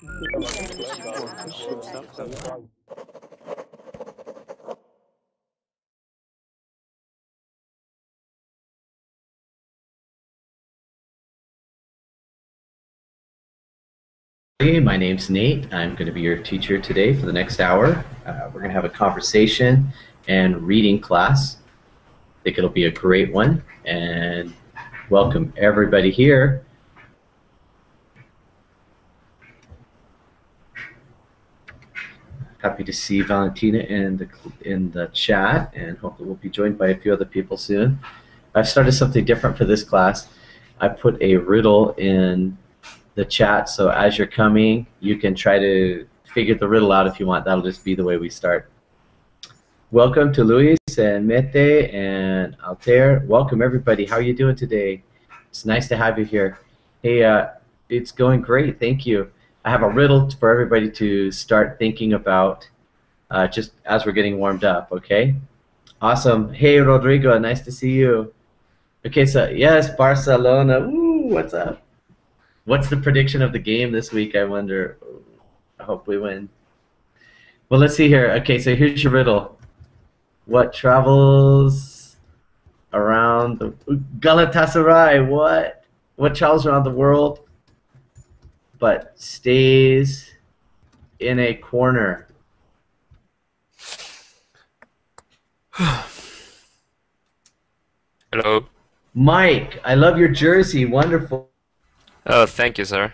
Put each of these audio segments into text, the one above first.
Hey, my name's Nate. I'm going to be your teacher today for the next hour. We're going to have a conversation and reading class. I think it'll be a great one, and welcome everybody here. Happy to see Valentina in the chat, and hopefully we'll be joined by a few other people soon. I've started something different for this class. I put a riddle in the chat, so as you're coming, you can try to figure the riddle out if you want. That'll just be the way we start. Welcome to Luis and Mete and Altair. Welcome everybody. How are you doing today? It's nice to have you here. Hey, it's going great. Thank you. I have a riddle for everybody to start thinking about just as we're getting warmed up, okay? Awesome. Hey, Rodrigo, nice to see you. Okay, so yes, Barcelona. Woo, what's up? What's the prediction of the game this week, I wonder? I hope we win. Well, let's see here. Okay, so here's your riddle. What travels around the... Galatasaray, what? What travels around the world but stays in a corner? Hello. Mike, I love your jersey. Wonderful. Oh, thank you, sir.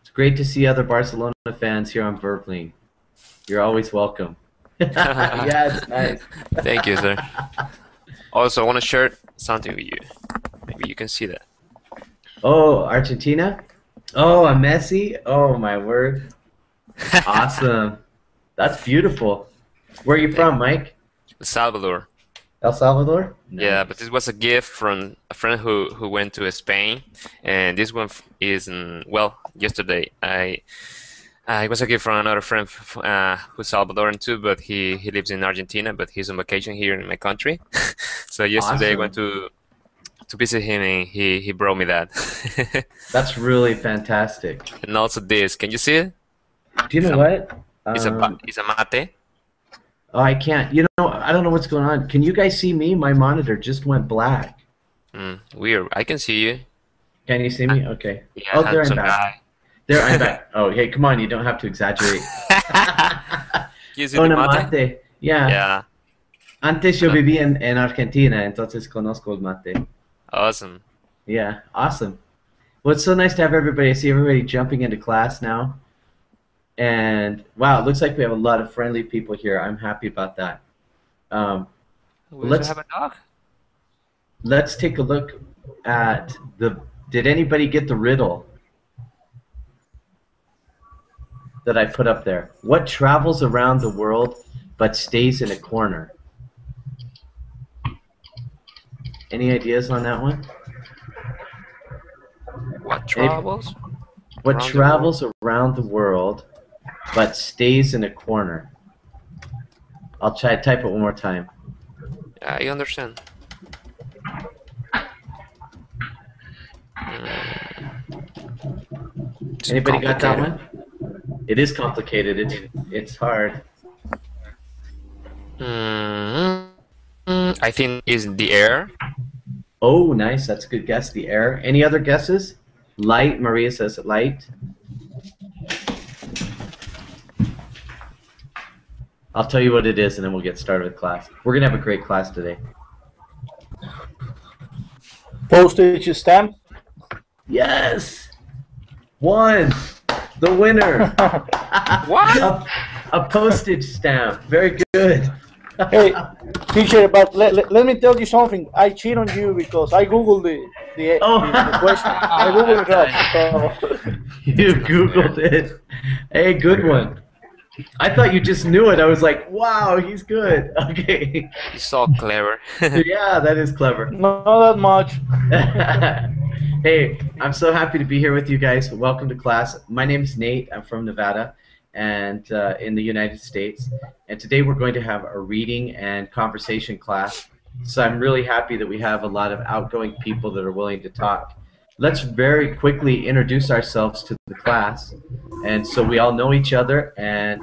It's great to see other Barcelona fans here on Verbling. You're always welcome. Yeah, it's nice. Thank you, sir. Also, I want to share something with you. Maybe you can see that. Oh, Argentina? Oh, a Messi? Oh, my word. Awesome. That's beautiful. Where are you from, Mike? El Salvador. El Salvador? Nice. Yeah, but this was a gift from a friend who went to Spain, and this one is well, yesterday it was a gift from another friend who's Salvadoran too, but he lives in Argentina, but he's on vacation here in my country. So yesterday I went to visit him, and he brought me that. That's really fantastic. And also this, can you see it? Do you know what? It's a mate. Oh, I can't. You know, I don't know what's going on. Can you guys see me? My monitor just went black. Weird. I can see you. Can you see me? Okay. Yeah, oh, there I'm back. back. There I'm back. Oh, hey, come on. You don't have to exaggerate. You see the mate? Yeah. Yeah. Antes yo viví en Argentina, entonces conozco el mate. Awesome. Yeah, awesome. Well, it's so nice to have everybody. I see everybody jumping into class now. And, wow, it looks like we have a lot of friendly people here. I'm happy about that. Let's have a dog. Let's take a look at the... Did anybody get the riddle that I put up there? What travels around the world but stays in a corner? Any ideas on that one? What travels? What travels around the world but stays in a corner? I'll try to type it one more time. Yeah, I understand. Anybody got that one? It is complicated. It's hard. I think it's the air. Oh, nice. That's a good guess. The air. Any other guesses? Light. Maria says light. I'll tell you what it is, and then we'll get started with class. We're going to have a great class today. Postage stamp? Yes! One! The winner! What? A postage stamp. Very good. Hey, teacher, but let me tell you something. I cheat on you because I Googled the question. I Googled it up. So. You Googled it. Hey, good one. I thought you just knew it. I was like, wow, he's good. Okay. He's so clever. Yeah, that is clever. Not that much. Hey, I'm so happy to be here with you guys. Welcome to class. My name is Nate. I'm from Nevada and in the United States. And today we're going to have a reading and conversation class. So I'm really happy that we have a lot of outgoing people that are willing to talk. Let's very quickly introduce ourselves to the class, and so we all know each other. And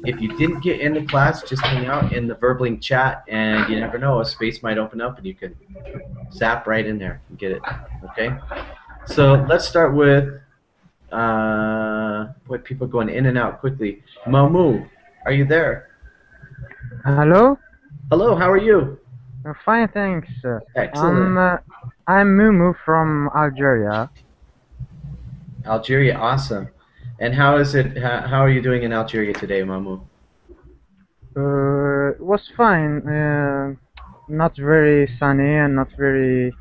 if you didn't get into class, just hang out in the Verbling chat, and you never know, a space might open up and you can zap right in there and get it. Okay? So let's start with, boy, people going in and out quickly. Mamu, are you there? Hello? Hello, how are you? Fine, thanks. Excellent. I'm Mumu from Algeria. Algeria, awesome. And how is it? How are you doing in Algeria today, Mamu? It was fine. Not very sunny and not very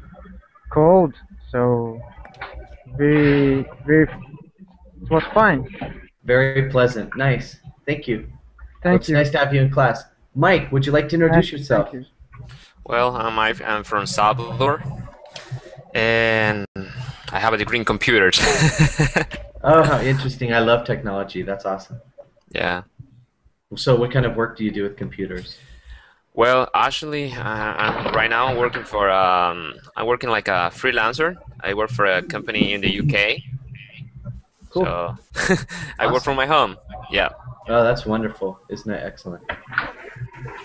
cold, so it was fine. Very pleasant. Nice. Thank you. Thank It's you. nice to have you in class. Mike, would you like to introduce yourself? Thank you. Well, I'm from Salvador, and I have a degree in computers. Oh, how interesting. I love technology. That's awesome. Yeah. So what kind of work do you do with computers? Well, actually, I'm right now working for I'm working like a freelancer. I work for a company in the UK. Cool. So I work from my home. Yeah. Oh, that's wonderful. Isn't that excellent?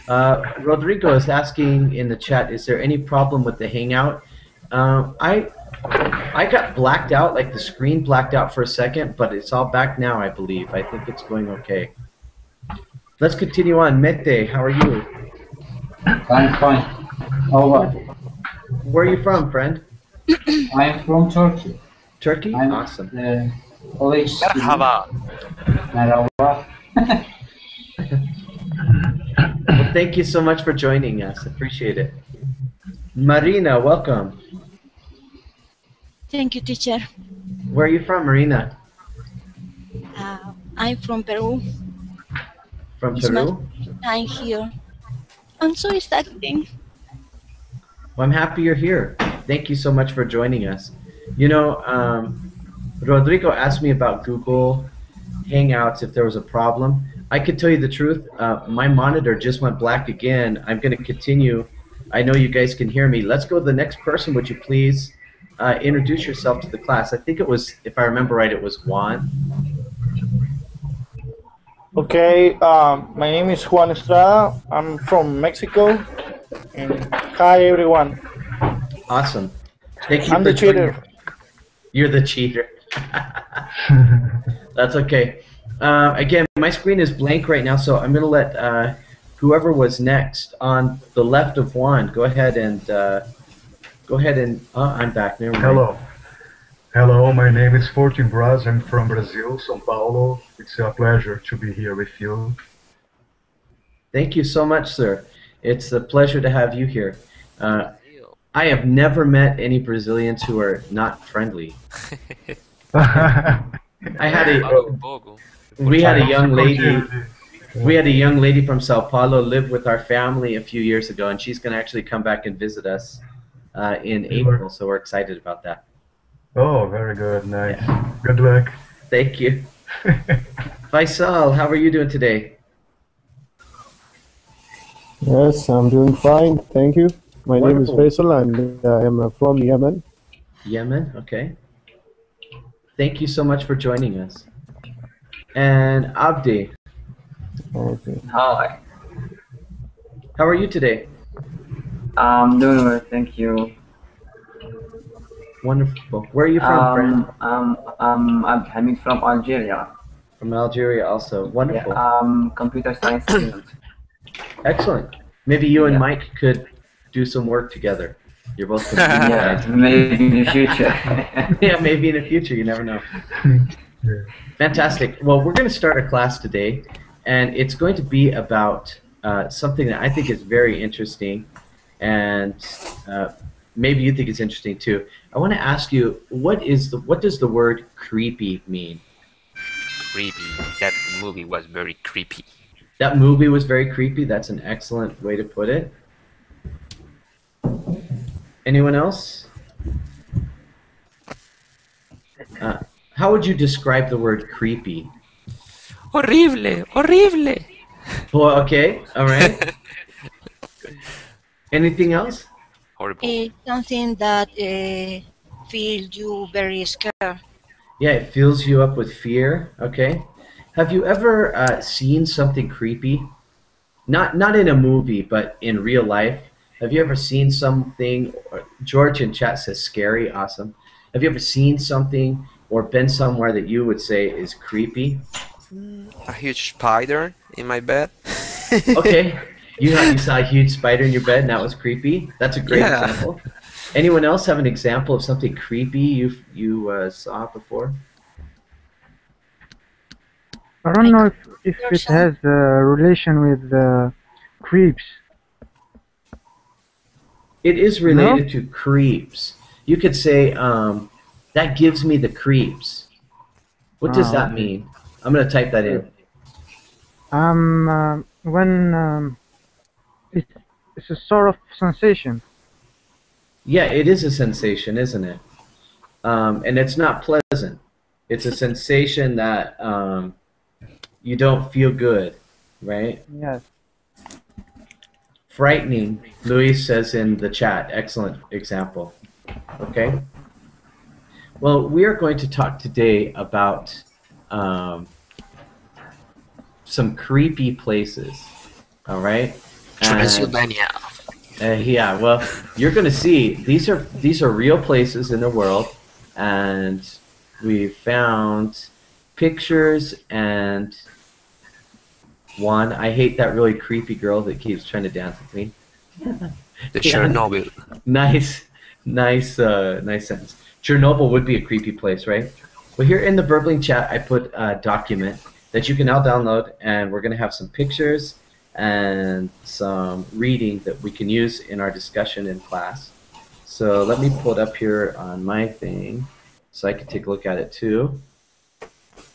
Rodrigo is asking in the chat, is there any problem with the Hangout? I got blacked out, like the screen blacked out for a second, but it's all back now, I believe. I think it's going okay. Let's continue on. Mete, how are you? I'm fine. How about? Where are you from, friend? I'm from Turkey. Turkey? I'm Awesome. the college student. Merhaba. Merhaba. Well, thank you so much for joining us. Appreciate it. Marina, welcome. Thank you, teacher. Where are you from, Marina? I'm from Peru. From It's my Peru? first time here. I'm so excited. Well, I'm happy you're here. Thank you so much for joining us. You know, Rodrigo asked me about Google Hangouts if there was a problem. I could tell you the truth. My monitor just went black again. I'm going to continue. I know you guys can hear me. Let's go to the next person. Would you please introduce yourself to the class? I think it was, if I remember right, it was Juan. Okay, my name is Juan Estrada. I'm from Mexico. And hi, everyone. Awesome. Thank you I'm for the cheater. joining. You're the cheater. That's okay. Again, my screen is blank right now, so I'm going to let whoever was next on the left of Juan go ahead and I'm back. Never mind. Hello. Hello, my name is Fortin Braz. I'm from Brazil, São Paulo. It's a pleasure to be here with you. Thank you so much, sir. It's a pleasure to have you here. I have never met any Brazilians who are not friendly. I had we had a young lady. We had a young lady from Sao Paulo live with our family a few years ago, and she's going to actually come back and visit us in April. So we're excited about that. Oh, very good. Nice. Yeah. Good luck. Thank you. Faisal, how are you doing today? Yes, I'm doing fine, thank you. My Wonderful. name is Faisal and I am from Yemen. Yemen, okay. Thank you so much for joining us. And Abdi, Okay. Hi, how are you today? I'm doing well, thank you. Wonderful. Where are you from, friend? I'm Hamid from Algeria. From Algeria also. Wonderful. Yeah, computer science student. Excellent. Maybe you and Yeah. Mike could do some work together. You're both computer Yeah, guys. maybe in the future. Yeah, maybe in the future. You never know. Fantastic. Well, we're going to start a class today, and it's going to be about something that I think is very interesting, and maybe you think it's interesting too. I want to ask you, what does the word creepy mean? Creepy. That movie was very creepy. That movie was very creepy. That's an excellent way to put it. Anyone else? How would you describe the word creepy? Horrible, horrible. Well, okay, all right. Anything else? Horrible. It's something that feels you very scared. Yeah, it fills you up with fear. Okay. Have you ever seen something creepy? Not in a movie, but in real life. Have you ever seen something? George in chat says scary. Awesome. Have you ever seen something or been somewhere that you would say is creepy? A huge spider in my bed. Okay. You saw a huge spider in your bed and that was creepy? That's a great example. Anyone else have an example of something creepy you saw before? I don't know if it has a relation with creeps. It is related to creeps. You could say, that gives me the creeps. What does that mean? I'm going to type that in. When it's a sort of sensation. Yeah, it is a sensation, isn't it? And it's not pleasant. It's a sensation that you don't feel good, right? Yes. Frightening, Luis says in the chat. Excellent example. Okay? Well, we are going to talk today about some creepy places. All right? Transylvania. Yeah, well, you're going to see these are real places in the world, and we found pictures and one. I hate that really creepy girl that keeps trying to dance with me. The Chernobyl. Nice sentence. Chernobyl would be a creepy place, right? Well, here in the Burbling chat, I put a document that you can now download, and we're going to have some pictures and some reading that we can use in our discussion in class. So let me pull it up here on my thing so I can take a look at it too.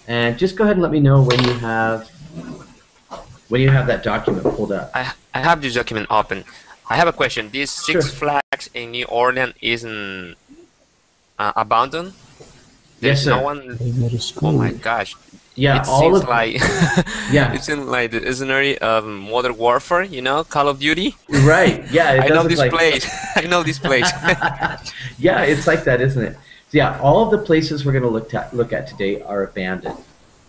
And just go ahead and let me know when you have that document pulled up. I have this document open. I have a question. These Six Flags in New Orleans isn't abandoned? There's Yes, sir. no one. Oh my gosh. Yeah, it all seems of like yeah. it seems like the scenario of Modern Warfare, you know, Call of Duty. Right. Yeah. It I know doesn't this like... place. I know this place. Yeah, it's like that, isn't it? So yeah, all of the places we're going to look at today are abandoned,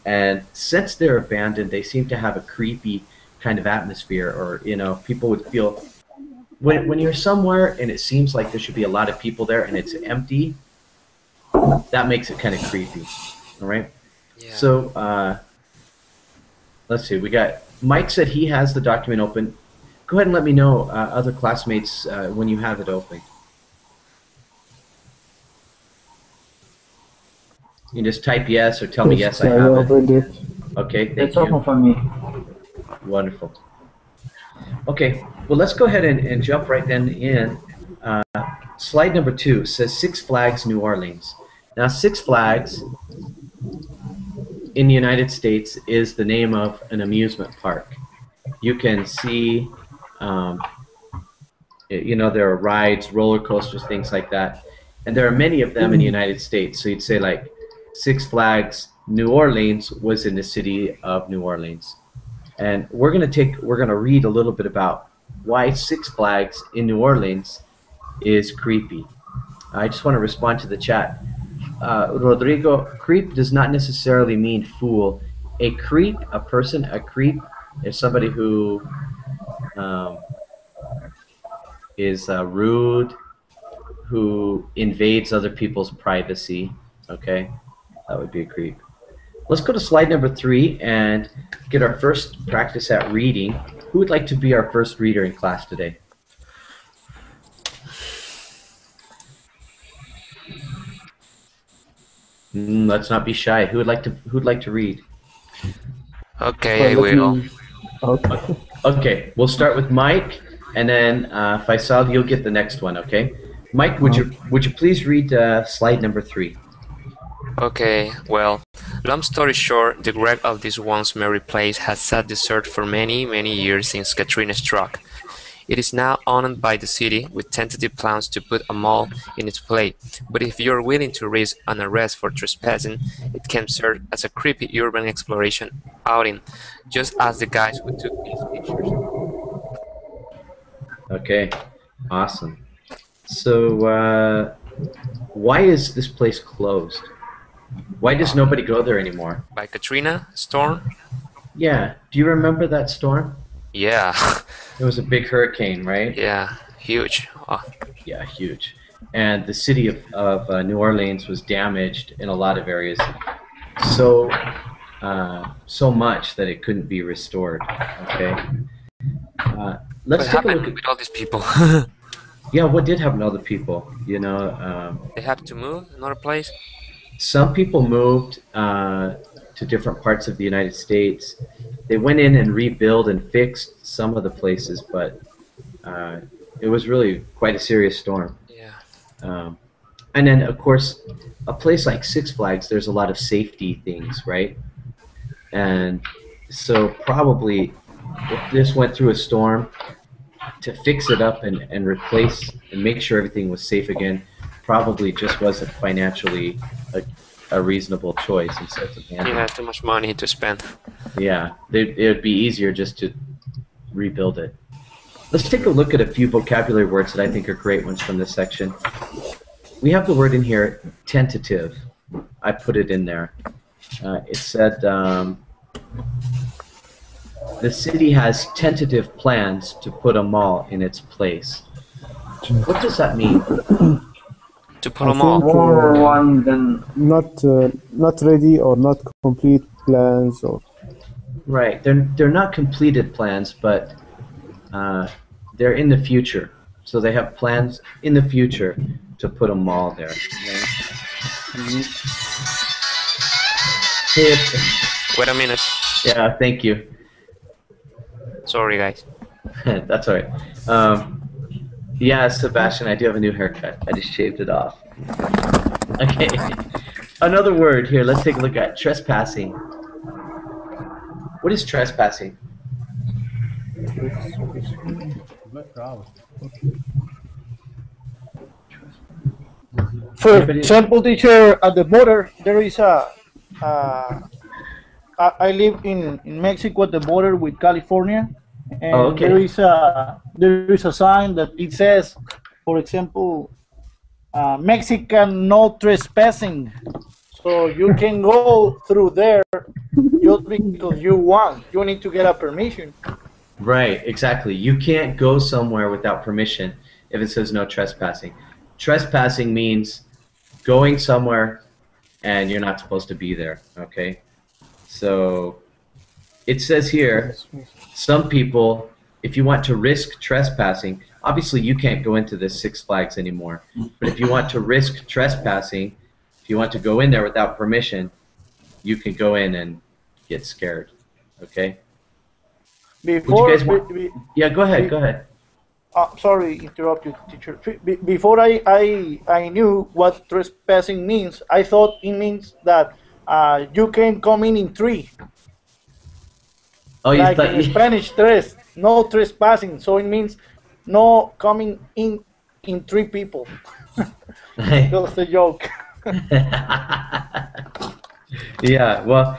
and since they're abandoned, they seem to have a creepy kind of atmosphere, or people would feel when you're somewhere and it seems like there should be a lot of people there and it's empty. That makes it kind of creepy. All right. Yeah. So let's see. We got Mike said he has the document open. Go ahead and let me know, other classmates, when you have it open. You can just type yes or tell me yes, I have it. Okay, thank It's open you. for me. Wonderful. Okay, well, let's go ahead and jump right then in. Slide number 2 says Six Flags New Orleans. Now, Six Flags in the United States is the name of an amusement park. You can see, there are rides, roller coasters, things like that. And there are many of them in the United States. So you'd say like Six Flags New Orleans was in the city of New Orleans. And we're gonna read a little bit about why Six Flags in New Orleans is creepy. I just want to respond to the chat. Rodrigo, creep does not necessarily mean fool. A creep is somebody who is rude, who invades other people's privacy. Okay, that would be a creep. Let's go to slide number 3 and get our first practice at reading. Who would like to be our first reader in class today? Let's not be shy. Who'd like to read? Okay, I will. Okay, we'll start with Mike, and then Faisal, you'll get the next one. Okay, Mike, would you please read slide number 3? Okay, well, long story short, the wreck of this once merry place has sat desert for many, many years since Katrina struck. It is now owned by the city, with tentative plans to put a mall in its place, but if you're willing to risk an arrest for trespassing, it can serve as a creepy urban exploration outing, just as the guys who took these pictures. Okay, Awesome. So, why is this place closed? Why does nobody go there anymore? By Katrina storm? Yeah. Do you remember that storm? Yeah. It was a big hurricane, right? Yeah, huge. Oh. Yeah, huge. And the city of New Orleans was damaged in a lot of areas. So much that it couldn't be restored. Okay. Let's take a look at with all these people. Yeah, what did happen to all the people? You know, they have to move another place. Some people moved to different parts of the United States. They went in and rebuilt and fixed some of the places, but it was really quite a serious storm. Yeah. And then, of course, a place like Six Flags, there's a lot of safety things, right? And so probably if this went through a storm, to fix it up and replace and make sure everything was safe again probably just wasn't financially a reasonable choice instead of handling. Yeah, too much money to spend. Yeah, it would be easier just to rebuild it. Let's take a look at a few vocabulary words that I think are great ones from this section. We have the word in here, tentative. I put it in there. It said the city has tentative plans to put a mall in its place. What does that mean? To put a mall? More one than... Not ready or not complete plans or... Right, they're not completed plans, but they're in the future. So they have plans in the future to put a mall there. Okay? Wait a minute. Yeah, thank you. Sorry, guys. That's all right. Yeah, Sebastian, I do have a new haircut. I just shaved it off. Okay. Another word here. Let's take a look at trespassing. What is trespassing? For example, teacher, at the border, there is I live in Mexico at the border with California, and there is a sign that it says, for example, Mexican no trespassing. So you can go through there just because you want. You need to get a permission. Right, exactly. You can't go somewhere without permission if it says no trespassing. Trespassing means going somewhere and you're not supposed to be there, okay? So it says here, some people, if you want to risk trespassing, obviously you can't go into this Six Flags anymore, but if you want to risk trespassing, if you want to go in there without permission, you can go in and get scared, okay? Before, would you guys want... Yeah, go ahead, go ahead. Sorry, interrupt you, teacher. Before I knew what trespassing means, I thought it means that you can come in three. Oh, you like thought in Spanish, tres, no trespassing. So it means no coming in three people. Just a joke. Yeah, well,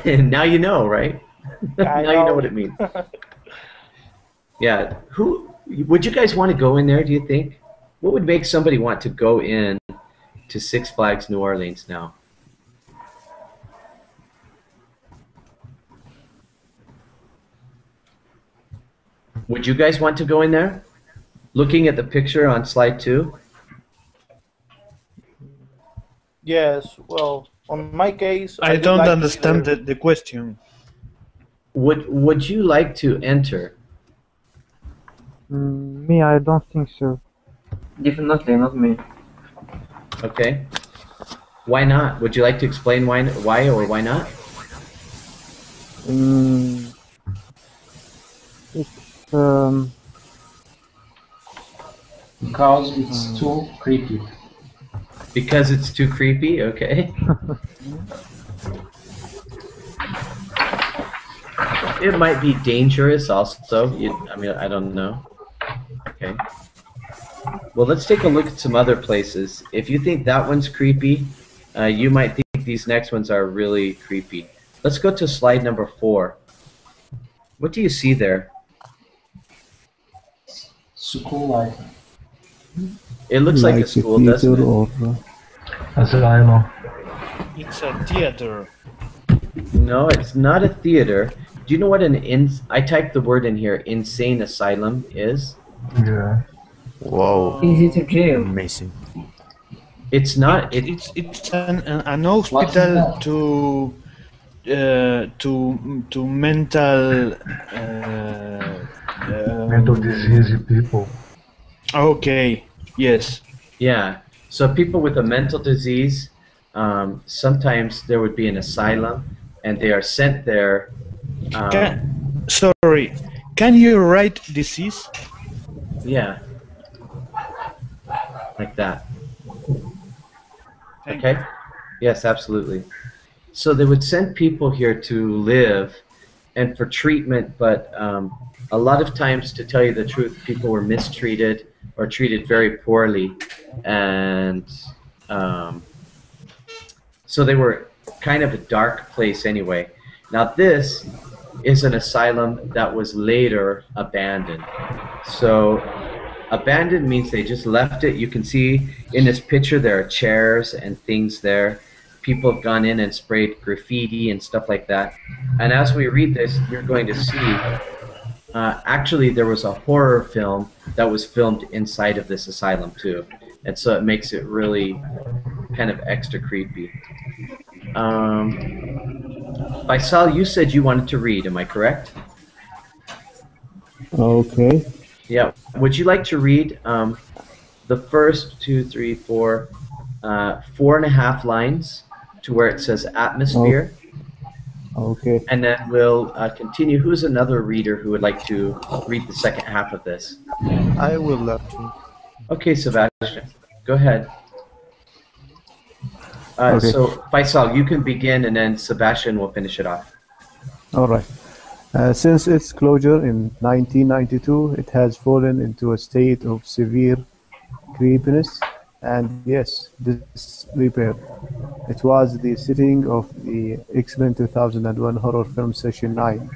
now you know, right? Now you know what it means. Yeah, who would you guys want to go in there, do you think? What would make somebody want to go in to Six Flags New Orleans now? Would you guys want to go in there? Looking at the picture on slide 2? Yes, well, on my case... I don't understand the question. Would you like to enter? Me, I don't think so. Definitely not me. Okay. Why not? Would you like to explain why or why not? It's because it's too creepy. Because it's too creepy? Okay. It might be dangerous also. I mean, I don't know. Okay. Well, let's take a look at some other places. If you think that one's creepy, you might think these next ones are really creepy. Let's go to slide number 4. What do you see there? School life. It looks like a school, doesn't it? Or, asylum. It's a theater. No, it's not a theater. Do you know what I typed the word in here, insane asylum is? Yeah. Whoa. Is it a jail? Amazing. It's not. It's an hospital to mental Mental disease people. Okay. Yes. Yeah. So people with a mental disease, sometimes there would be an asylum, and they are sent there. Sorry. Can you write disease? Yeah. Like that. Okay? Yes, absolutely. So they would send people here to live and for treatment, but a lot of times, to tell you the truth, people were mistreated or treated very poorly, and so they were kind of a dark place anyway. Now this is an asylum that was later abandoned. So abandoned means they just left it. You can see in this picture there are chairs and things there. People have gone in and sprayed graffiti and stuff like that. And as we read this, you're going to see actually there was a horror film that was filmed inside of this asylum too. And so it makes it really kind of extra creepy. Faisal, you said you wanted to read, am I correct? Okay. Yeah. Would you like to read the first 2, 3, 4, 4.5 lines to where it says atmosphere? Okay. And then we'll continue. Who's another reader who would like to read the second half of this? I would love to. Okay, Sebastian, go ahead. Okay. So, Faisal, you can begin, and then Sebastian will finish it off. All right. Since its closure in 1992, it has fallen into a state of severe creepiness and, yes, disrepair. It was the setting of the excellent 2001 horror film Session 9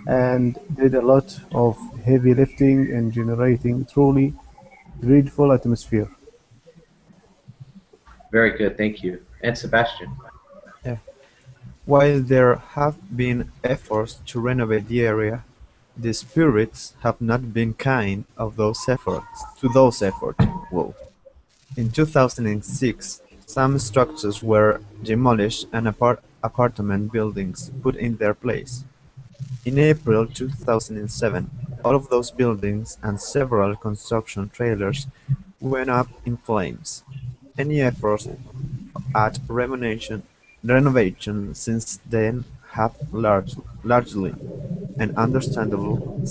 and did a lot of heavy lifting in generating truly dreadful atmosphere. Very good, thank you. And Sebastian. Yeah. While there have been efforts to renovate the area, the spirits have not been kind of those efforts. Whoa. In 2006, some structures were demolished and apartment buildings put in their place. In April 2007, all of those buildings and several construction trailers went up in flames. Any efforts at renovation since then have largely and understandably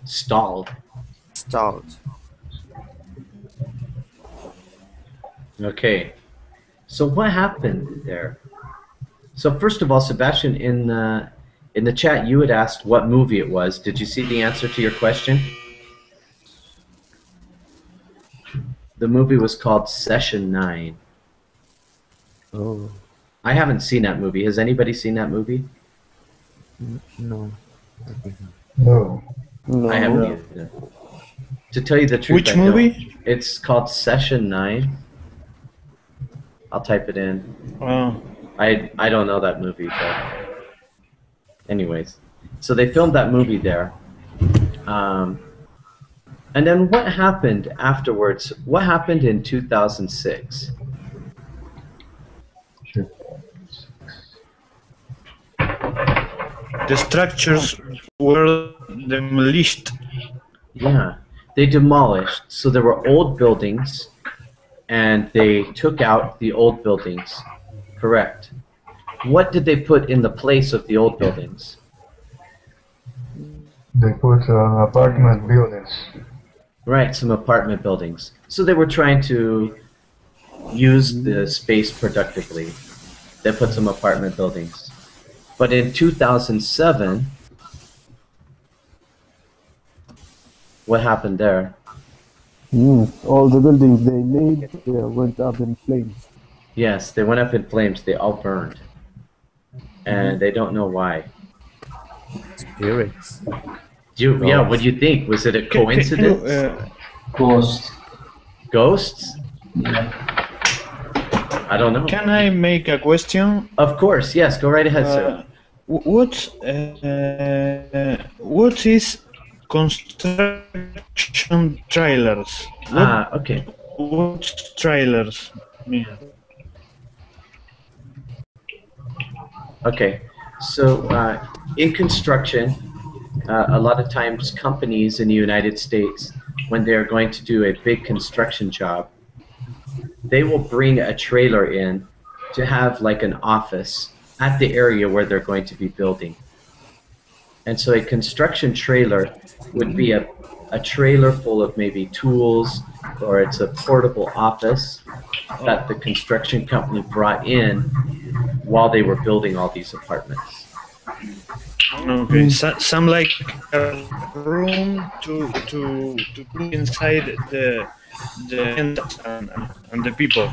stalled. Okay. So what happened there? So first of all, Sebastian, in the chat, you had asked what movie it was. Did you see the answer to your question? The movie was called Session 9. Oh. I haven't seen that movie. Has anybody seen that movie? No. No. I haven't either. To tell you the truth, Which movie? It's called Session 9. I'll type it in. I don't know that movie, but anyways. So they filmed that movie there. And then what happened afterwards? What happened in 2006? The structures were demolished. Yeah, they demolished. So there were old buildings, and they took out the old buildings. Correct. What did they put in the place of the old buildings? They put apartment buildings. Right, some apartment buildings. So they were trying to use the space productively. They put some apartment buildings. But in 2007, what happened there? All the buildings they made went up in flames. Yes, they went up in flames. They all burned. And they don't know why. Spirits. Yeah, what do you think? Was it a coincidence? Ghost. Ghosts? Yeah. I don't know. Can I make a question? Of course, yes. Go right ahead, sir. What is construction trailers? Okay. What trailers mean? Okay, so in construction, a lot of times companies in the United States, when they're going to do a big construction job, they will bring a trailer in to have like an office at the area where they're going to be building. And so a construction trailer would be a trailer full of maybe tools, or it's a portable office that the construction company brought in while they were building all these apartments. Okay, some like a room to put inside the tenants and the people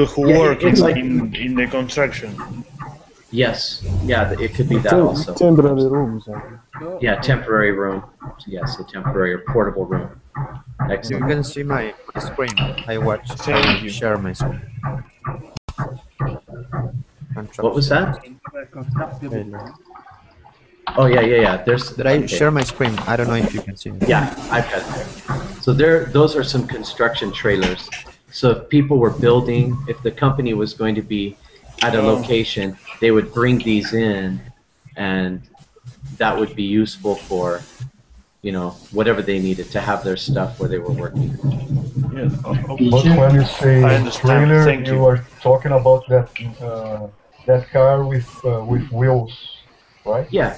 who work in the construction. Yes, yeah, it could be that also. Temporary rooms. Yeah, temporary room. Yes, a temporary or portable room. Excellent. You can see my screen. I share my screen. What was that? Oh yeah. Did I share my screen? I don't know if you can see it. Yeah, I've got it there. So those are some construction trailers. So if people were building, if the company was going to be at a location, they would bring these in, and that would be useful for, whatever they needed to have their stuff where they were working. Yeah. But when you say trailer, you are talking about that car with wheels, right? Yeah,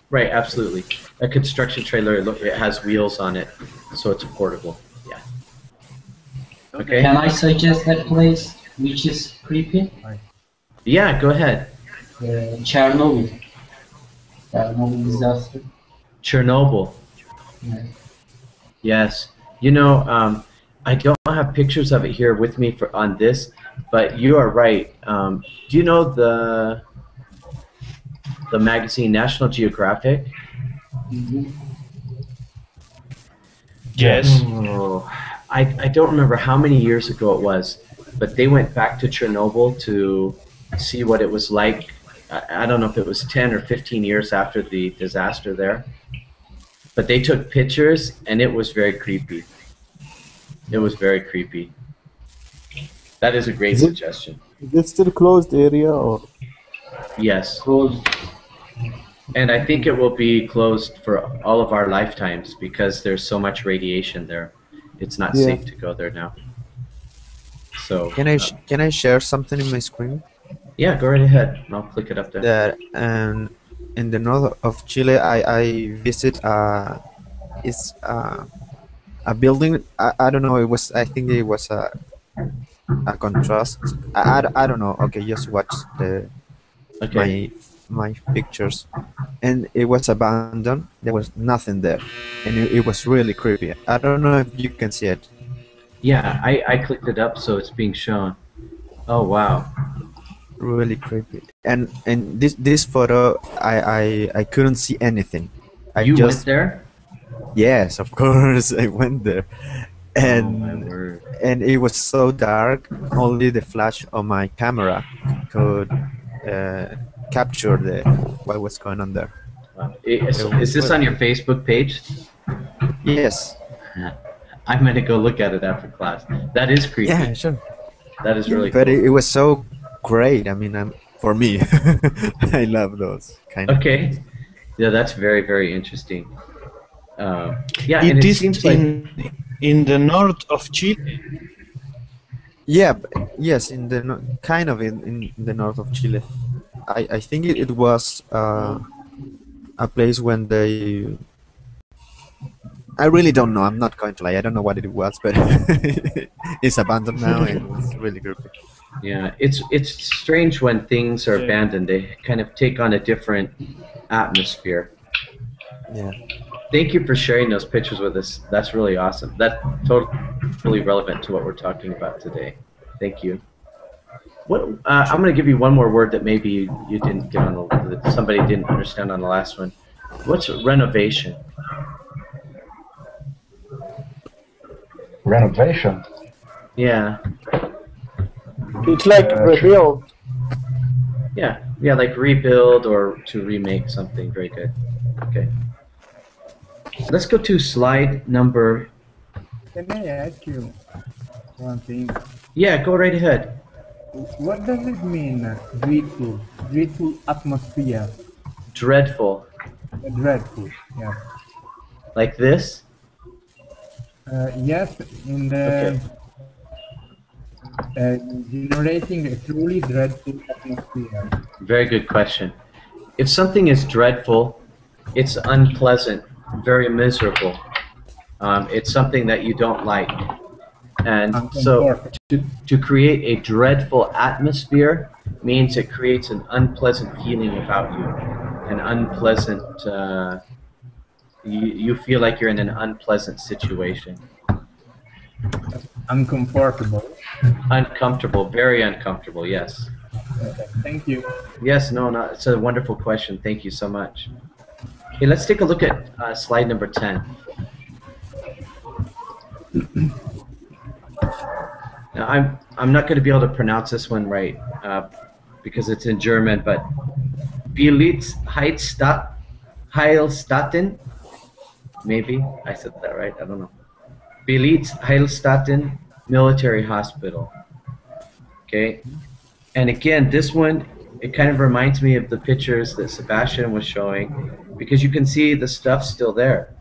right, absolutely. A construction trailer, it has wheels on it, so it's portable. Yeah. Okay. Can I suggest that place which is creepy? Yeah, go ahead. Chernobyl. Chernobyl disaster. Chernobyl. Yeah. Yes. I don't have pictures of it here with me on this, but you are right. Do you know the magazine National Geographic? Mm-hmm. Yes. Oh, I don't remember how many years ago it was, but they went back to Chernobyl to see what it was like. I don't know if it was 10 or 15 years after the disaster there, but they took pictures, and it was very creepy. It was very creepy. That is a great suggestion. Is it still closed area or? Yes. Closed. And I think it will be closed for all of our lifetimes because there's so much radiation there. It's not safe to go there now. So. Can I share something in my screen? Yeah, go right ahead. I'll click it up there. That in the north of Chile, I visit it's a building. I don't know. I think it was a contrast. I don't know. Okay, just watch my pictures, and it was abandoned. There was nothing there, and it was really creepy. I don't know if you can see it. Yeah, I clicked it up, so it's being shown. Oh wow. Really creepy. And this photo, I couldn't see anything. You went there? Yes, of course, I went there, and oh, my word. And it was so dark. Only the flash of my camera could capture what was going on there. Wow. Is this on your Facebook page? Yes. I'm gonna go look at it after class. That is creepy. Yeah, sure. That is really but cool. It was so great. I mean, for me, I love those kind of. Okay. Yeah, that's very, very interesting. Yeah, it and is seems like in the north of Chile. Yeah, yes, in the kind of in the north of Chile. I think it was a place when they. I really don't know. I'm not going to lie. I don't know what it was, but it's abandoned now, and it's really creepy. Yeah, it's strange when things are abandoned. They kind of take on a different atmosphere. Yeah. Thank you for sharing those pictures with us. That's really awesome. That's totally relevant to what we're talking about today. Thank you. I'm going to give you one more word that maybe you didn't get on that somebody didn't understand on the last one. What's renovation? Renovation? Yeah. It's like rebuild. Yeah, like rebuild or to remake something. Very good. Okay. Let's go to slide number. Can I ask you one thing? Yeah, go right ahead. What does it mean, dreadful? Dreadful atmosphere. Dreadful. Dreadful, yeah. Like this? Yes, in the generating a truly dreadful atmosphere. Very good question. If something is dreadful, it's unpleasant, very miserable. It's something that you don't like. And so to create a dreadful atmosphere means it creates an unpleasant feeling about you. An unpleasant, you feel like you're in an unpleasant situation. Uncomfortable. Uncomfortable, very uncomfortable, yes. Okay, thank you. Yes, no, it's a wonderful question. Thank you so much. Okay, let's take a look at slide number 10. Now, I'm not going to be able to pronounce this one right because it's in German, but Heilstatten, maybe I said that right. I don't know. Heilstatten Military Hospital. Okay, and again, this one, it kind of reminds me of the pictures that Sebastian was showing, because you can see the stuff's still there.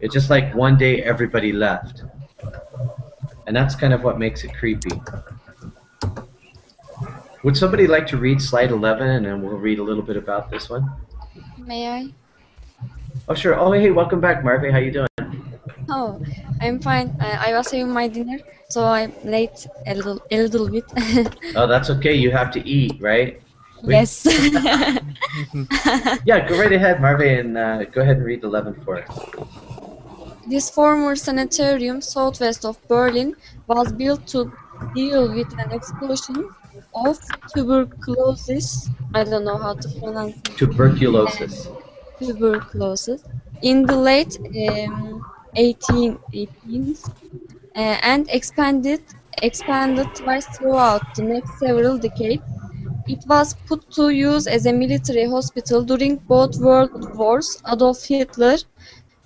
It's just like one day everybody left. And that's kind of what makes it creepy. Would somebody like to read slide 11, and then we'll read a little bit about this one? May I? Oh, sure. Oh, hey, welcome back, Marve. How you doing? Oh, I'm fine. I was having my dinner, so I'm late a little bit. Oh, that's okay. You have to eat, right? Yes. Yeah, go right ahead, Marve, and go ahead and read 11 for us. This former sanitarium southwest of Berlin was built to deal with an explosion of tuberculosis. I don't know how to pronounce it. Tuberculosis. Tuberculosis in the late 1818s and expanded twice throughout the next several decades. It was put to use as a military hospital during both world wars. Adolf Hitler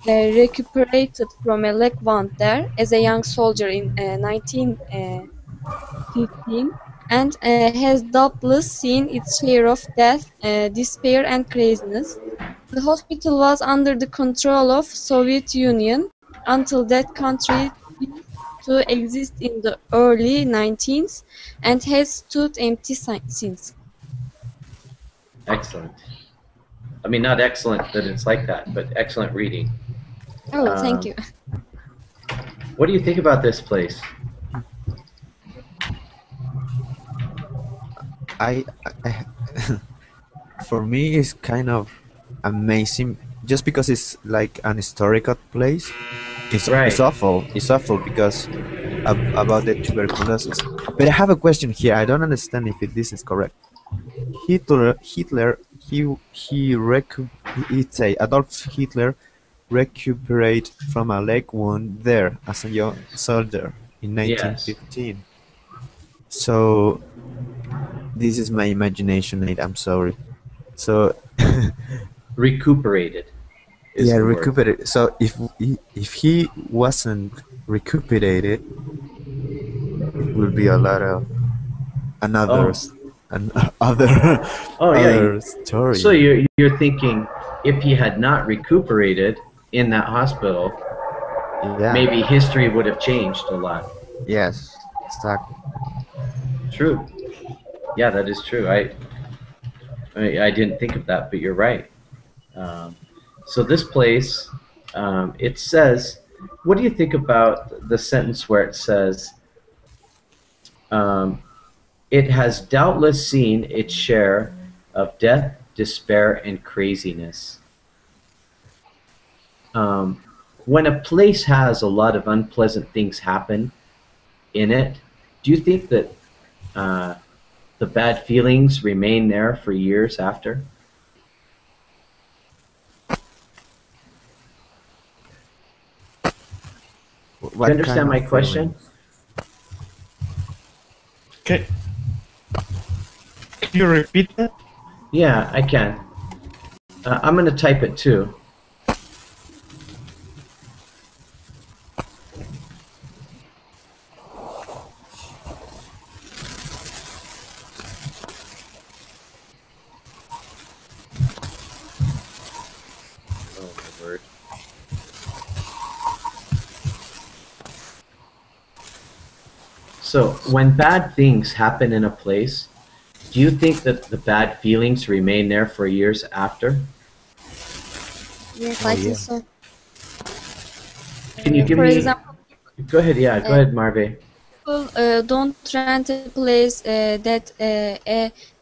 recuperated from a leg wound there as a young soldier in 1915 and has doubtless seen its share of death, despair and craziness. The hospital was under the control of Soviet Union until that country ceased to exist in the early 19th and has stood empty since. Excellent. I mean, not excellent that it's like that, but excellent reading. Oh, thank you. What do you think about this place? For me, it's kind of amazing, just because it's like an historical place. It's awful. It's awful because about the tuberculosis. But I have a question here. I don't understand if this is correct. Hitler, Adolf Hitler recuperate from a leg wound there as a young soldier in 1915. Yes. So this is my imagination, I'm sorry. So recuperated. Yeah, recuperated. So if he wasn't recuperated, it would be a lot of other story. So you're thinking, if he had not recuperated in that hospital, maybe history would have changed a lot. Yes, exactly. True. Yeah, that is true. I didn't think of that, but you're right. So this place, it says, what do you think about the sentence where it says, it has doubtless seen its share of death, despair, and craziness. When a place has a lot of unpleasant things happen in it, do you think that the bad feelings remain there for years after? you understand my question? Can you repeat that? Yeah, I can. I'm going to type it too. Oh, my word. So, when bad things happen in a place, do you think that the bad feelings remain there for years after? Yes, I think so. Can you give For me... example, Go ahead, yeah, go ahead, Marve. People don't rent a place that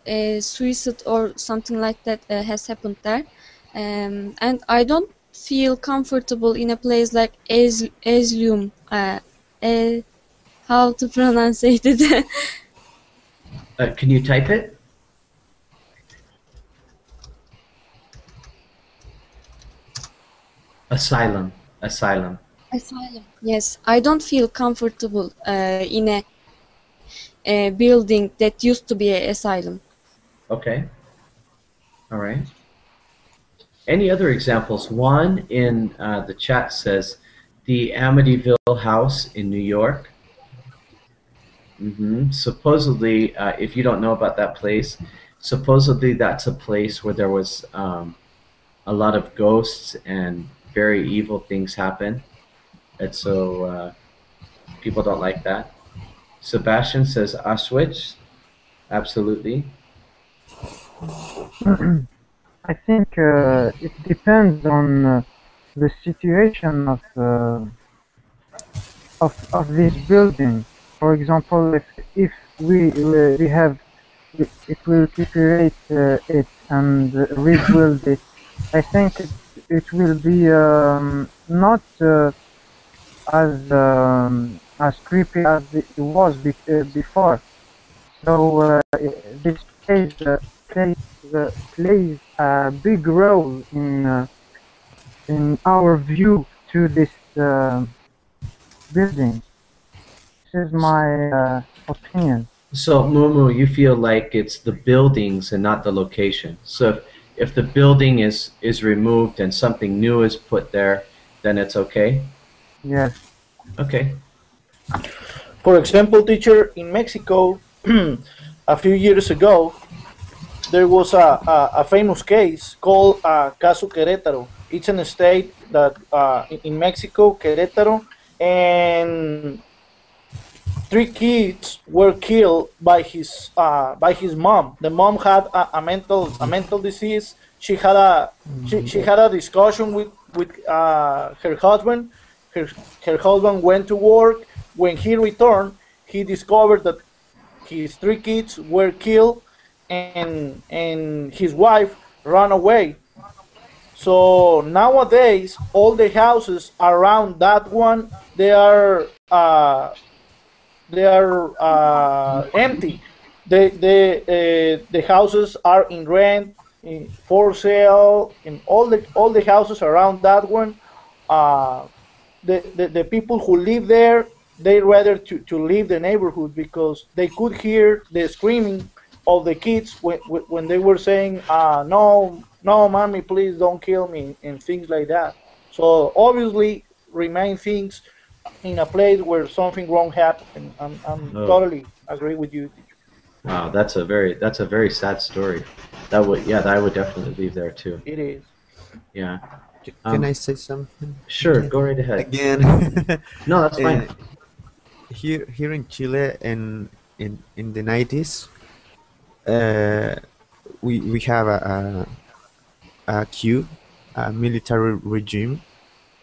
a suicide or something like that has happened there. And I don't feel comfortable in a place like Asylum. How to pronounce it? Can you type it? Asylum. Asylum. Asylum. Yes, I don't feel comfortable in a building that used to be an asylum. Okay. All right. Any other examples? One in the chat says the Amityville house in New York. Supposedly, if you don't know about that place, supposedly that's a place where there was a lot of ghosts and very evil things happen. And so people don't like that. Sebastian says Auschwitz. Absolutely. I think it depends on the situation of this building. For example, if we have it will recuperate it and rebuild it, I think it will be not as creepy as it was before. So this plays a big role in our view to this building. This is my opinion. So, Mumu, you feel like it's the buildings and not the location. So if the building is removed and something new is put there, then it's okay? Yes. Okay. For example, teacher, in Mexico, a few years ago, there was a famous case called Caso Querétaro. It's an state that in Mexico, Querétaro, and 3 kids were killed by his mom. The mom had a mental disease. She had a discussion with her husband. Her husband went to work. When he returned, he discovered that his 3 kids were killed, and his wife ran away. So nowadays, all the houses around that one, they are empty. The houses are in rent, for sale, and all the houses around that one. The people who live there, they rather to leave the neighborhood because they could hear the screaming of the kids when they were saying, no, mommy, please don't kill me, and things like that. So obviously remain things in a place where something wrong happened. I'm totally agree with you, teacher. Wow, that's a very sad story. I would definitely leave there too. It is. Yeah. Can I say something? Sure, go right ahead. Again. No, that's fine. Here in Chile, in the 90s, we have a coup, a military regime,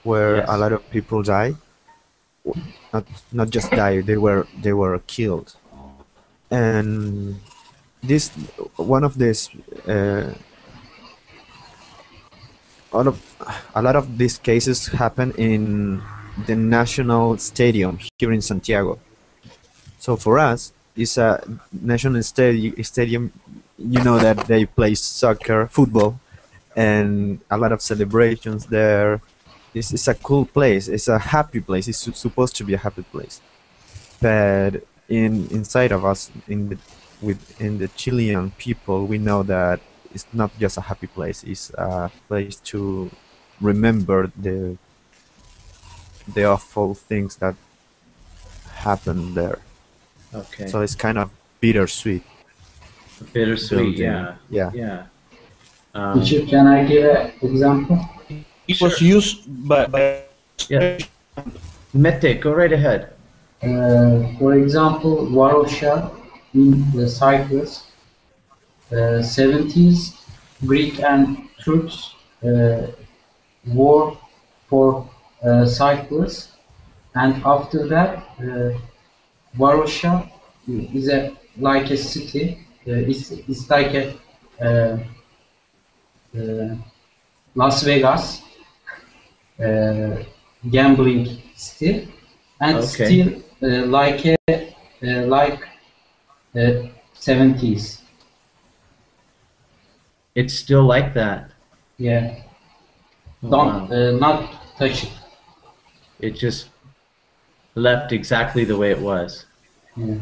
where a lot of people die. Not just die, they were killed. And one of this a lot of these cases happen in the national stadium here in Santiago. So for us, it's a national stadium. You know that they play soccer, football, and a lot of celebrations there. this is a cool place. It's a happy place. It's supposed to be a happy place. But inside of us, in the Chilean people, we know that it's not just a happy place. It's a place to remember the awful things that happened there. Okay. So it's kind of bittersweet. Bittersweet, building. yeah. Yeah. Teacher, can I give an example? It was used by yeah. Mete, go right ahead. For example, Varosha in the Cyprus, 70s, Greek and Turks war for Cyprus, and after that, Varosha is like a city. It's like a Las Vegas gambling city, and still like 70s. It's still like that. Yeah. Oh, Not touch it. It just left exactly the way it was. Yeah.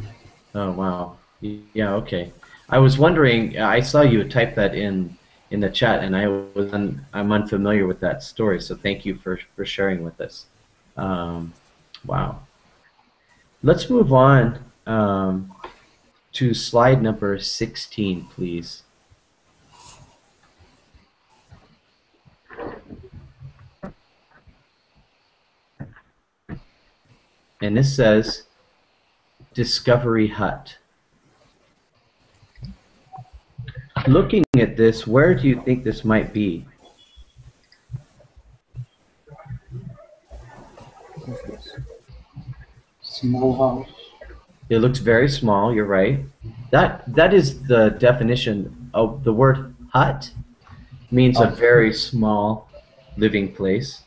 Oh wow. Yeah. Okay. I was wondering. I saw you type that in the chat, and I'm unfamiliar with that story. So thank you for sharing with us. Wow. Let's move on to slide number 16, please. And this says Discovery Hut. Looking at this, where do you think this might be? Small house. It looks very small, you're right. That is the definition of the word hut. Means a very small living place.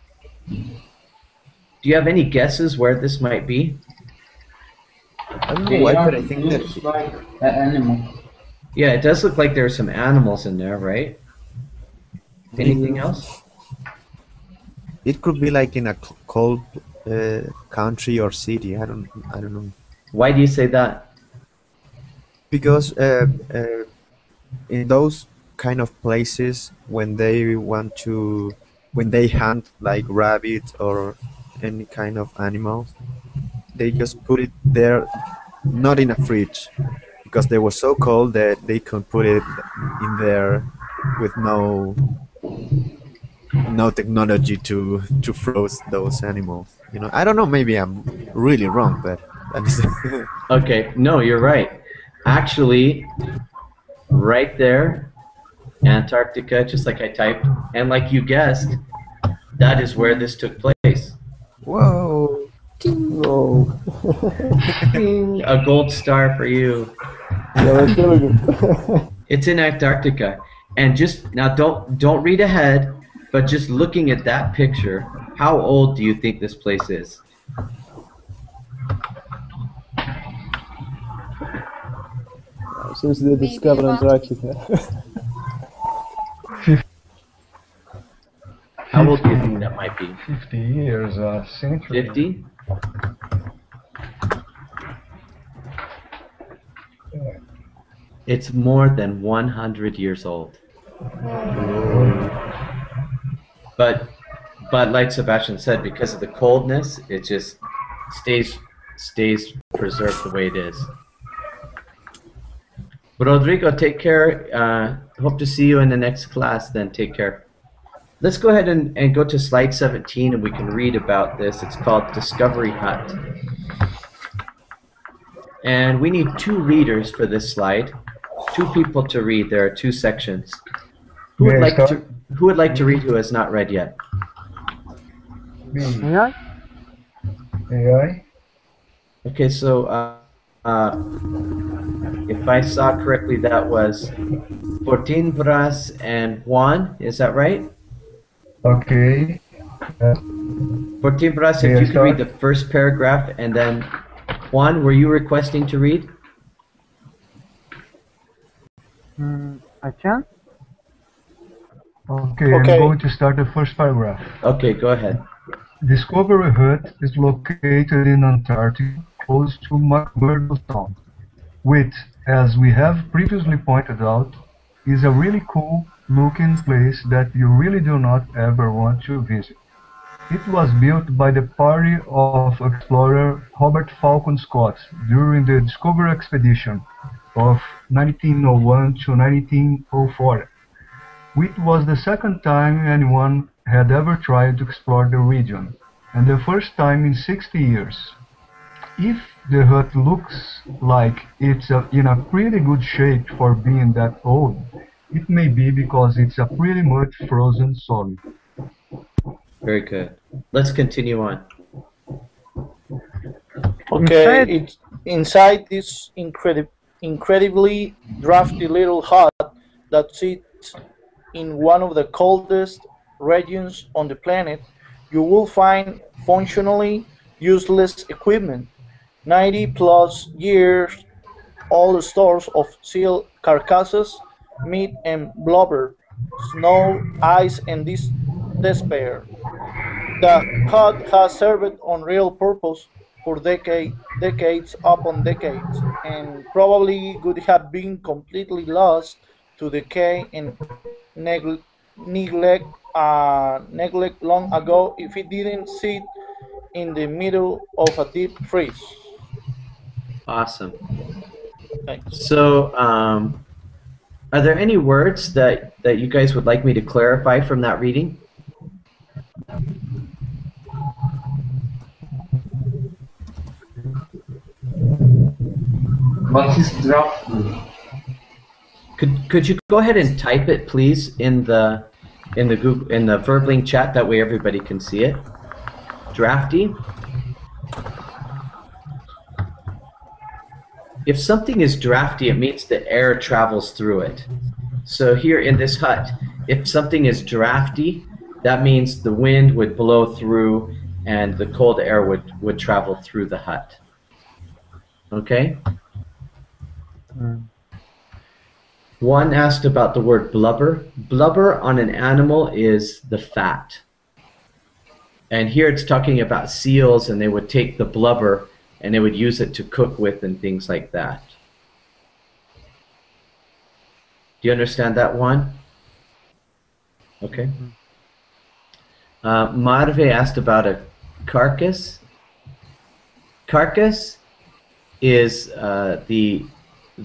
Do you have any guesses where this might be? I don't know why, but I think that like an animal. Yeah, it does look like there are some animals in there, right? Anything else? It could be like in a cold country or city. I don't know. Why do you say that? Because in those kind of places, when they hunt like rabbits or any kind of animals, they just put it there, not in a fridge, because they were so cold that they could put it in there with no technology to froze those animals. You know, I don't know. Maybe I'm really wrong, but okay. No, you're right. Actually, right there, Antarctica, just like I typed, and like you guessed, that is where this took place. Whoa! Whoa! A gold star for you. Yeah, that's really good. It's in Antarctica, and just now, don't read ahead, but just looking at that picture, how old do you think this place is? Since they discovered Antarctica. How old do you think that might be? 50 years, a century. 50? It's more than 100 years old. But like Sebastian said, because of the coldness, it just stays preserved the way it is. Rodrigo, take care. Hope to see you in the next class then. Take care. Let's go ahead and go to slide 17 and we can read about this. It's called Discovery Hut. And we need 2 readers for this slide. 2 people to read. There are 2 sections. Who would like to read who has not read yet? Me. I? AI? Okay, so if I saw correctly, that was Fortinbras and Juan. Is that right? Okay. Fortinbras, if you could read the first paragraph, and then Juan, were you requesting to read? I can. Okay, I'm going to start the first paragraph. Okay, go ahead. Discovery Hut is located in Antarctica, close to McMurdo Sound, which, as we have previously pointed out, is a really cool looking place that you really do not ever want to visit. It was built by the party of explorer Robert Falcon Scott during the Discovery Expedition of 1901 to 1904, which was the second time anyone had ever tried to explore the region, and the first time in 60 years. If the hut looks like it's in a pretty good shape for being that old, it may be because it's a pretty much frozen solid. Very good. Let's continue on. Okay, it's inside this incredibly drafty little hut that sits in one of the coldest regions on the planet. You will find functionally useless equipment, 90 plus years old stores of seal carcasses, meat and blubber, snow, ice, and despair. The hut has served on real purpose for decades upon decades, and probably would have been completely lost to decay and neglect, neglect long ago if it didn't sit in the middle of a deep freeze. Awesome. Thanks. So, are there any words that you guys would like me to clarify from that reading? What is drafty? Could you go ahead and type it, please, in the Verbling chat? That way everybody can see it. Drafty. If something is drafty, it means the air travels through it. So here in this hut, if something is drafty, that means the wind would blow through and the cold air would travel through the hut. Okay? One asked about the word blubber. Blubber on an animal is the fat. And here it's talking about seals, and they would take the blubber and they would use it to cook with and things like that. Do you understand that one? Okay. Marve asked about a carcass. Carcass is the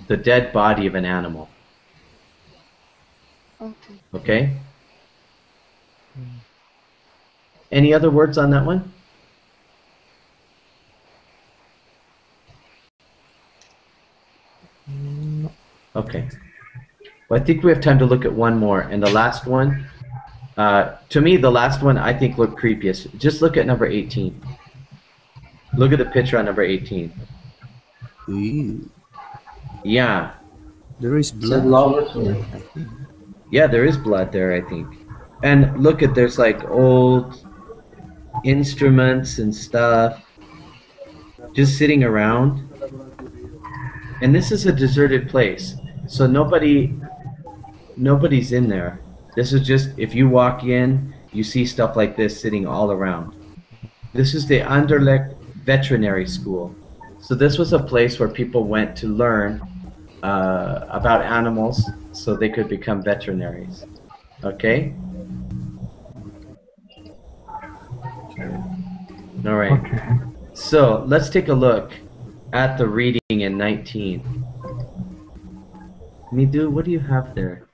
dead body of an animal. Okay. Okay? Any other words on that one? Okay. Well, I think we have time to look at one more. And the last one, to me, the last one I think looked creepiest. Just look at number 18. Look at the picture on number 18. Ooh. Yeah. There is blood. Yeah, there is blood there, I think. And look at, there's like old instruments and stuff just sitting around. And this is a deserted place. So nobody's in there. This is just, if you walk in, you see stuff like this sitting all around. This is the Anderlecht Veterinary School. So this was a place where people went to learn about animals so they could become veterinaries. Okay? All right. Okay. So let's take a look at the reading in 19. Midu, what do you have there?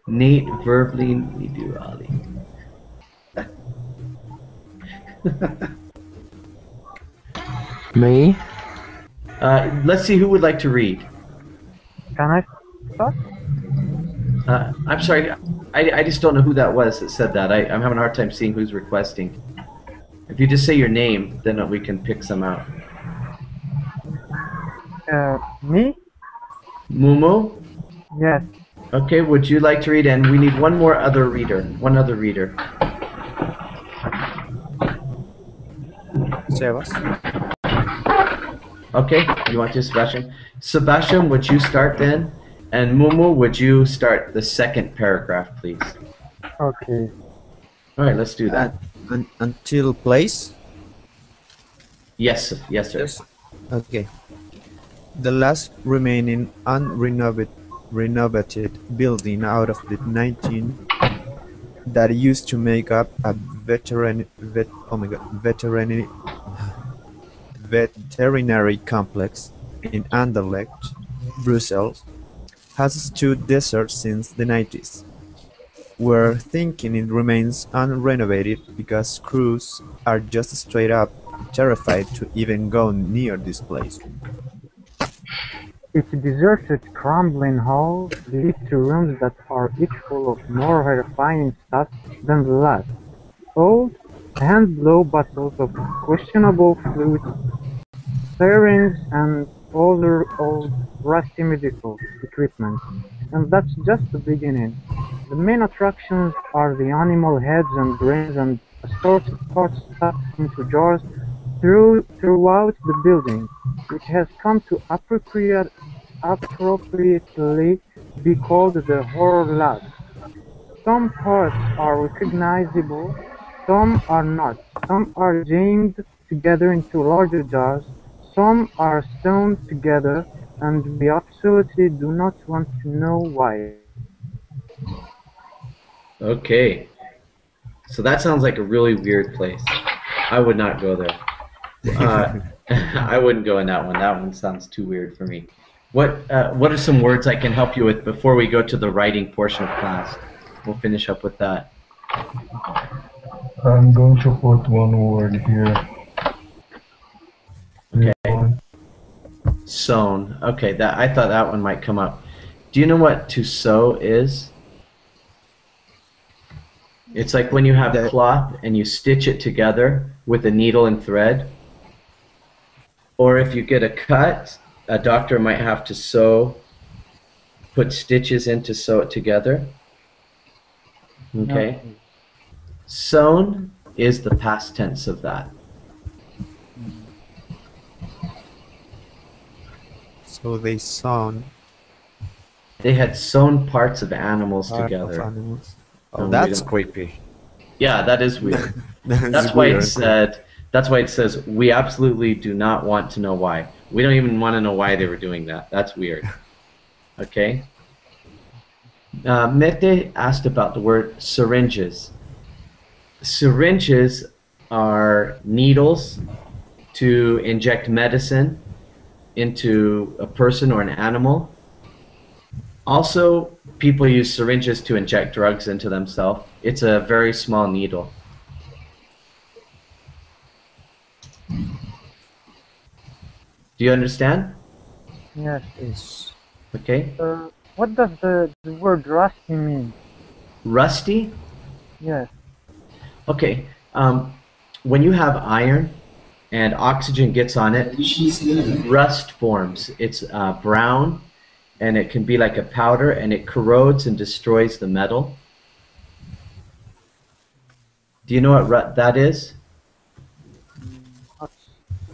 Nate, Verbling, Midu, Ali. Me? Let's see who would like to read. Can I start? I'm sorry, I just don't know who that was that said that. I'm having a hard time seeing who's requesting. If you just say your name, then we can pick some out. Me? Mumu? Yes. Okay, would you like to read? And we need one other reader. Sebas. Okay, you want to, Sebastian? Sebastian, would you start then? And Mumu, would you start the second paragraph, please? Okay. All right, let's do that. Until place? Yes, yes, sir. Yes. Okay. The last remaining renovated building out of the 19 that used to make up a veterinary complex in Anderlecht, Brussels, has stood desert since the 90s. We're thinking it remains unrenovated because crews are just straight up terrified to even go near this place. Its deserted, crumbling halls lead to rooms that are each full of more horrifying stuff than the last. Old, hand-blow bottles of questionable fluids, syringes, and older old rusty medical equipment. And that's just the beginning. The main attractions are the animal heads and brains and assorted parts stuffed into jars throughout the building, which has come to appropriately be called the Horror Lab. Some parts are recognizable, some are not, some are jammed together into larger jars, some are sewn together, and we absolutely do not want to know why. Okay. So that sounds like a really weird place. I would not go there. I wouldn't go in that one. That one sounds too weird for me. What are some words I can help you with before we go to the writing portion of class? We'll finish up with that. I'm going to put one word here. Okay. Sewn. Okay, I thought that one might come up. Do you know what to sew is? It's like when you have cloth and you stitch it together with a needle and thread. Or if you get a cut, a doctor might have to put stitches in to sew it together. Okay. No. Sewn is the past tense of that. So they sewn. They had sewn parts of animals together. Of animals. Oh, that's creepy. Yeah, that is weird. That's why it said. That's why it says we absolutely do not want to know why. We don't even want to know why they were doing that. That's weird. Okay. Mete asked about the word syringes. Syringes are needles to inject medicine into a person or an animal. Also, people use syringes to inject drugs into themselves. It's a very small needle. Do you understand? Yes, please. Okay. What does the word rusty mean? Rusty? Yes. Okay. When you have iron and oxygen gets on it, rust forms. It's brown, and it can be like a powder, and it corrodes and destroys the metal. Do you know what that is?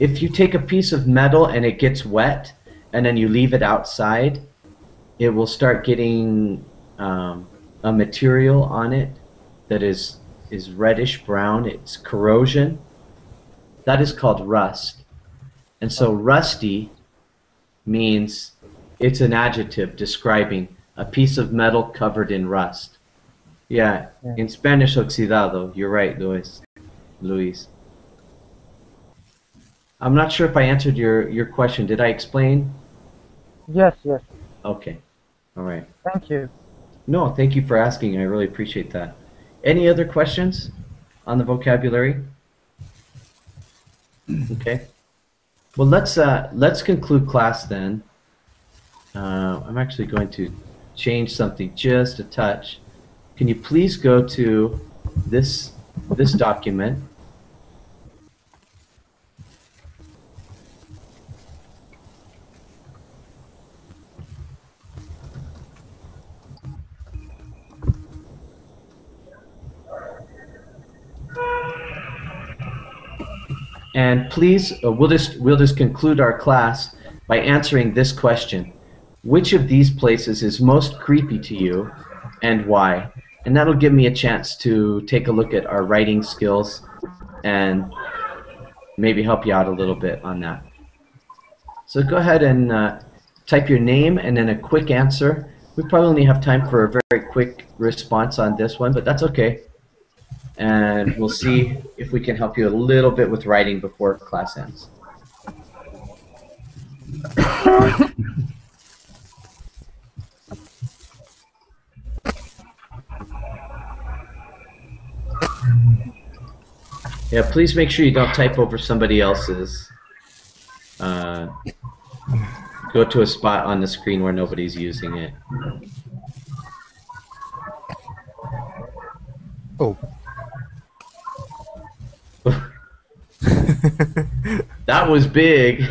If you take a piece of metal and it gets wet, and then you leave it outside, it will start getting a material on it that is reddish brown. It's corrosion. That is called rust. And so rusty means it's an adjective describing a piece of metal covered in rust. Yeah, in Spanish, oxidado. You're right, Luis. I'm not sure if I answered your question. Did I explain? Yes, yes. Okay. All right. Thank you. No, thank you for asking. I really appreciate that. Any other questions on the vocabulary? Okay. Well, let's conclude class then. I'm actually going to change something just a touch. Can you please go to this document? And please, we'll just conclude our class by answering this question. Which of these places is most creepy to you, and why? and that'll give me a chance to take a look at our writing skills and maybe help you out a little bit on that. So go ahead and type your name and then a quick answer. We probably only have time for a very quick response on this one, but that's okay. And we'll see if we can help you a little bit with writing before class ends. Yeah, please make sure you don't type over somebody else's. Go to a spot on the screen where nobody's using it. Oh. That was big.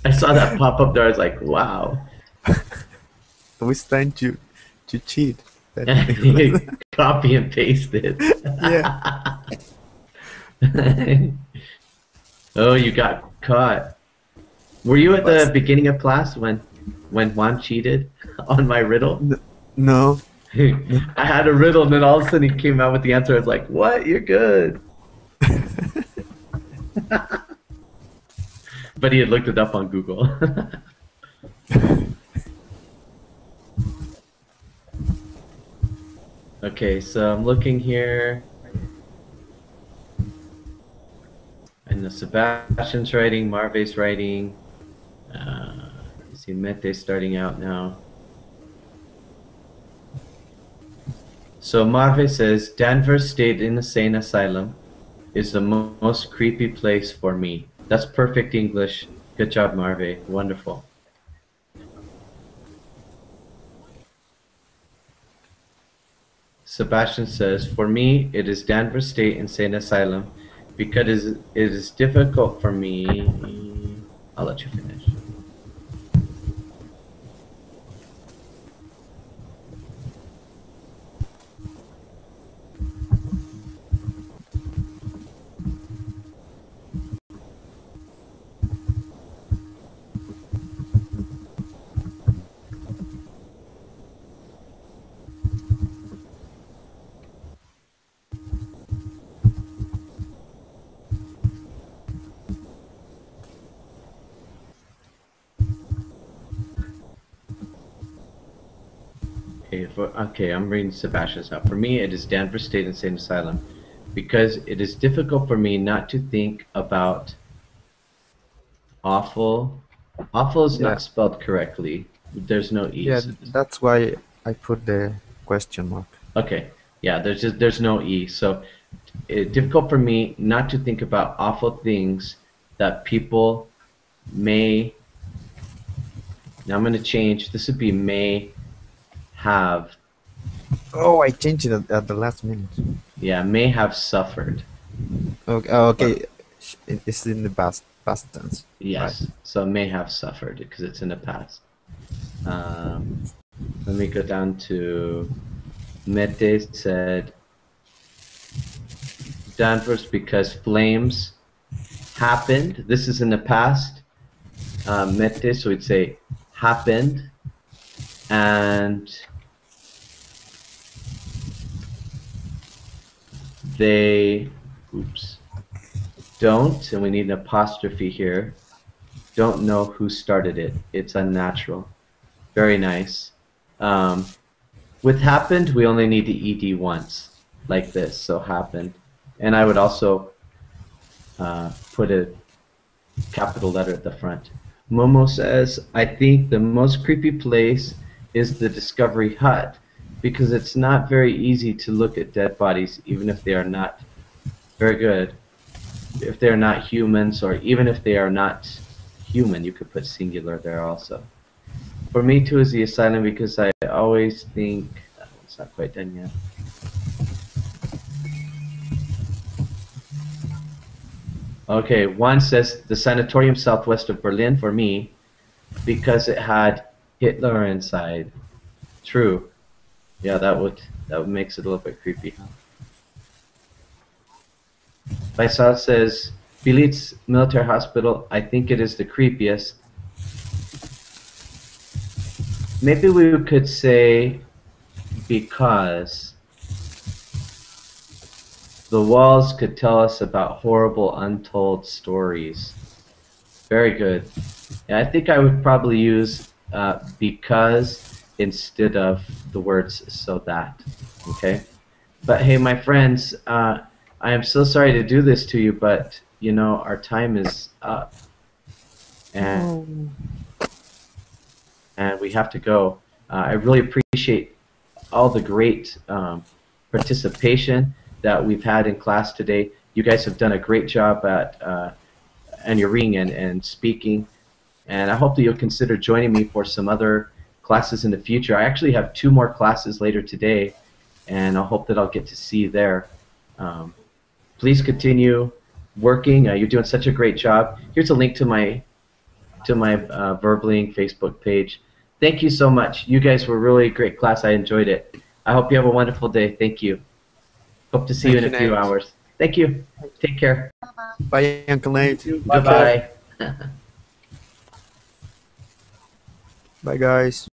I saw that pop up there. I was like, wow. I was trying to cheat. Copy and paste it. Yeah. Oh, you got caught. Were you at the beginning of class when Juan cheated on my riddle? No. I had a riddle, and then all of a sudden he came out with the answer. I was like, "What? You're good." But he had looked it up on Google. Okay, so I'm looking here. And the Sebastian's writing, Marve's writing. You see Mete's starting out now. So Marve says, Danvers State Insane Asylum is the most creepy place for me. That's perfect English. Good job, Marve. Wonderful. Sebastian says, for me, it is Danvers State Insane Asylum because it is difficult for me. I'll let you finish. Okay, I'm reading Sebastian's now. For me, it is Danvers State Insane Asylum because it is difficult for me not to think about awful. Awful is not spelled correctly. There's no E. Yeah, that's why I put the question mark. Okay, yeah, there's no E. So it's difficult for me not to think about awful things that people may. Now I'm going to change. This would be may have. Oh, I changed it at the last minute. Yeah, may have suffered. Okay, okay. It's in the past tense. Yes, right. So may have suffered because it's in the past. Let me go down to Mete said Danvers because flames happened. This is in the past. Mete, so we'd say happened. And they, don't, and we need an apostrophe here, don't know who started it. It's unnatural. Very nice. With happened, we only need the ED once, like this, so happened. And I would also put a capital letter at the front. Momo says, I think the most creepy place is the Discovery Hut because it's not very easy to look at dead bodies even if they are not very good. If they're not humans or even if they are not human, you could put singular there also. For me too is the asylum because I always think, it's not quite done yet. Okay, one says the sanatorium southwest of Berlin for me because it had Hitler inside. True. Yeah, that would makes it a little bit creepy. Faisal says Bilitz Military Hospital. I think it is the creepiest. maybe we could say because the walls could tell us about horrible untold stories. Very good. And I think I would probably use because instead of the words so that. Okay? But hey, my friends, I am so sorry to do this to you, but you know, our time is up. And we have to go. I really appreciate all the great participation that we've had in class today. You guys have done a great job at and your reading and speaking, and I hope that you'll consider joining me for some other classes in the future. I actually have 2 more classes later today, and I hope that I'll get to see you there. Please continue working. You're doing such a great job. Here's a link to my Verbling Facebook page. Thank you so much. You guys were really a great class. I enjoyed it. I hope you have a wonderful day. Thank you. Hope to see you in a few hours. Thank you. Take care. Bye, Uncle Nate. Goodbye. Bye, guys.